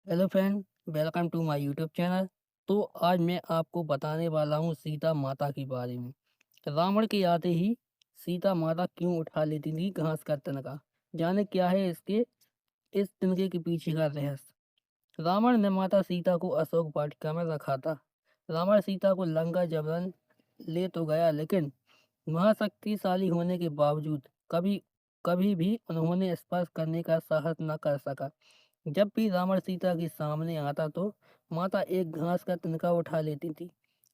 Hello friend, welcome to my YouTube channel. तो आज मैं आपको बताने वाला हूँ सीता माता के बारे में। रावण के आते ही सीता माता क्यों उठा लेती थी घास का तिनका। जाने क्या है इसके इस तिनके के पीछे का रहस्य। रावण ने माता सीता को अशोक वाटिका में रखा था। रावण सीता को लंका जबरन ले तो गया, लेकिन महाशक्तिशाली होने के बावजूद कभी कभी भी उन्होंने स्पर्श करने का साहस न कर सका। जब भी रावण सीता के सामने आता तो माता एक घास का तिनका उठा लेती थी।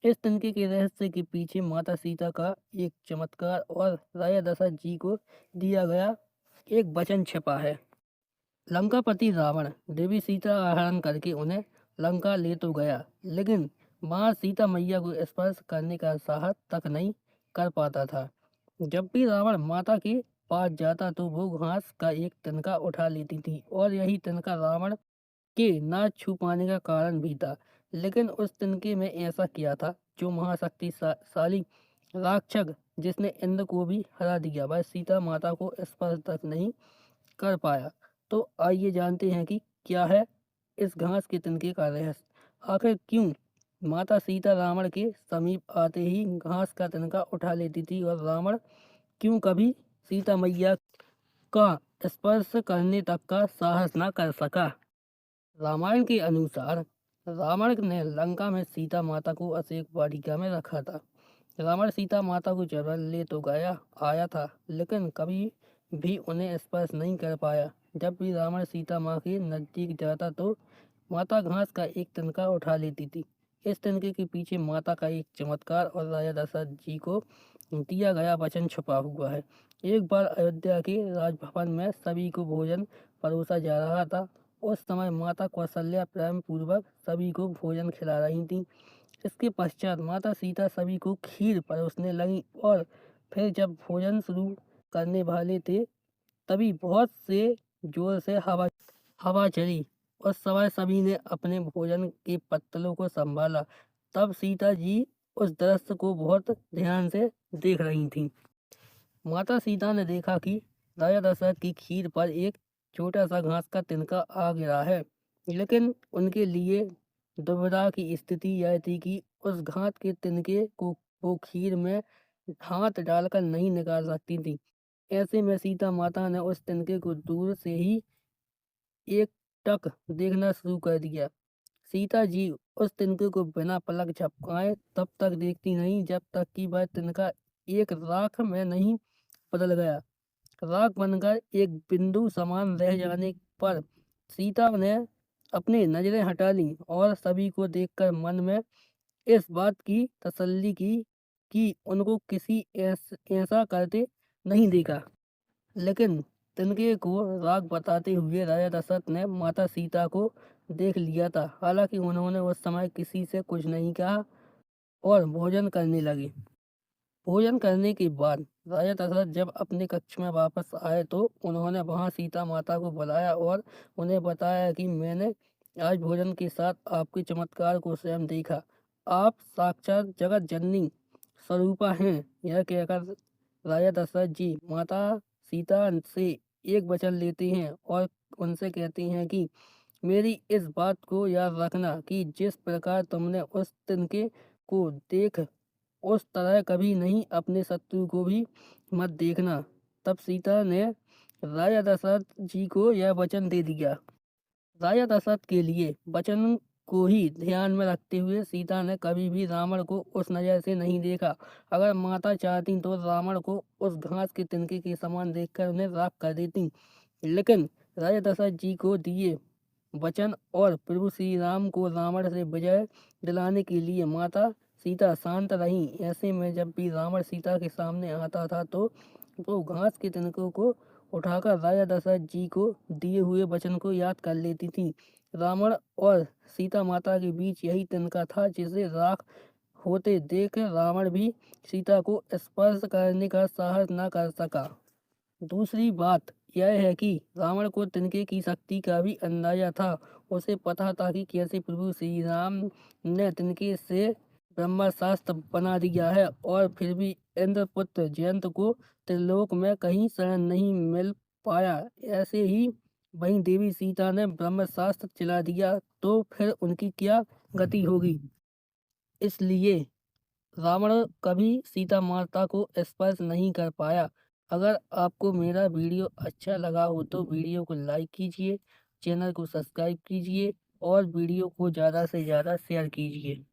इस तिनके के रहस्य के पीछे माता सीता का एक चमत्कार और राजा दशरथ जी को दिया गया एक वचन छिपा है। लंकापति रावण देवी सीता का हरण करके उन्हें लंका ले तो गया, लेकिन वहां सीता मैया को स्पर्श करने का साहस तक नहीं कर पाता था। जब भी रावण माता के पास जाता तो वो घास का एक तिनका उठा लेती थी, और यही तिनका रावण के ना छू पाने का कारण भी था। लेकिन उस तिनके में ऐसा किया था जो महाशक्तिशाली राक्षस जिसने इंद्र को भी हरा दिया, वह सीता माता को स्पर्श तक नहीं कर पाया। तो आइए जानते हैं कि क्या है इस घास के तिनके का रहस्य। आखिर क्यों माता सीता रावण के समीप आते ही घास का तिनका उठा लेती थी, और रावण क्यों कभी सीता मैया का स्पर्श करने तक का साहस न कर सका। रामायण के अनुसार रावण ने लंका में सीता माता को अशोक वाटिका में रखा था। रावण सीता माता को जबरन ले तो गया आया था, लेकिन कभी भी उन्हें स्पर्श नहीं कर पाया। जब भी रावण सीता माँ के नजदीक जाता तो माता घास का एक तिनका उठा लेती थी। इस तिनके के पीछे माता का एक चमत्कार और राजा दशरथ जी को दिया गया वचन छुपा हुआ है। एक बार अयोध्या के राजभवन में सभी को भोजन परोसा जा रहा था। उस समय माता कौशल्या प्रेम पूर्वक सभी को भोजन खिला रही थीं। इसके पश्चात माता सीता सभी को खीर परोसने लगी, और फिर जब भोजन शुरू करने वाले थे तभी बहुत से जोर से हवा चली। उस समय सभी ने अपने भोजन के पत्तलों को संभाला। तब सीता जी उस दृश्य को बहुत ध्यान से देख रही थीं। माता सीता ने देखा कि राजा दशरथ की खीर पर एक छोटा सा घास का तिनका आ गिरा है, लेकिन उनके लिए दुविधा की स्थिति यह थी कि उस घास के तिनके को वो खीर में हाथ डालकर नहीं निकाल सकती थी। ऐसे में सीता माता ने उस तिनके को दूर से ही एक टक देखना शुरू कर दिया। सीता जी उस तिनके को बिना पलक झपकाए तब तक देखती नहीं जब तक कि वह तिनका एक राख में नहीं बदल गया। राख बनकर एक बिंदु समान रह जाने पर सीता ने अपनी नजरें हटा ली और सभी को देखकर मन में इस बात की तसल्ली की कि उनको किसी ऐसा करते नहीं देखा। लेकिन तिनके को राग बताते हुए राजा दशरथ ने माता सीता को देख लिया था। हालांकि उन्होंने उस समय किसी से कुछ नहीं कहा और भोजन करने लगे। भोजन करने के बाद राजा दशरथ जब अपने कक्ष में वापस आए तो उन्होंने वहां सीता माता को बुलाया और उन्हें बताया कि मैंने आज भोजन के साथ आपके चमत्कार को स्वयं देखा। आप साक्षात जगत जननी स्वरूपा हैं। यह कहकर राजा दशरथ जी माता सीता से एक वचन लेते हैं और उनसे कहते हैं कि मेरी इस बात को याद रखना कि जिस प्रकार तुमने उस तिनके को देख उस तरह कभी नहीं अपने शत्रु को भी मत देखना। तब सीता ने राजा दशरथ जी को यह वचन दे दिया। राजा दशरथ के लिए वचन को ही ध्यान में रखते हुए सीता ने कभी भी रावण को उस नजर से नहीं देखा। अगर माता चाहती तो रावण को उस घास के तिनके के समान देखकर उन्हें राख कर देती, लेकिन राजा दशरथ जी को दिए वचन और प्रभु श्री राम को रावण से विजय दिलाने के लिए माता सीता शांत रही। ऐसे में जब भी रावण सीता के सामने आता था तो वो घास के तिनकों को उठाकर राजा दशरथ जी को दिए हुए वचन को याद कर लेती थी। रावण और सीता माता के बीच यही तिनका था जिसे राख होते देख रावण भी सीता को स्पर्श करने का साहस न कर सका। दूसरी बात यह है कि रावण को तिनके की शक्ति का भी अंदाजा था। उसे पता था कि कैसे प्रभु श्री राम ने तिनके से ब्रह्मास्त्र बना दिया है, और फिर भी इंद्रपुत्र जयंत को त्रिलोक में कहीं शरण नहीं मिल पाया। ऐसे ही वहीं देवी सीता ने ब्रह्मास्त्र चला दिया तो फिर उनकी क्या गति होगी। इसलिए रावण कभी सीता माता को स्पर्श नहीं कर पाया। अगर आपको मेरा वीडियो अच्छा लगा हो तो वीडियो को लाइक कीजिए, चैनल को सब्सक्राइब कीजिए और वीडियो को ज़्यादा से ज़्यादा शेयर कीजिए।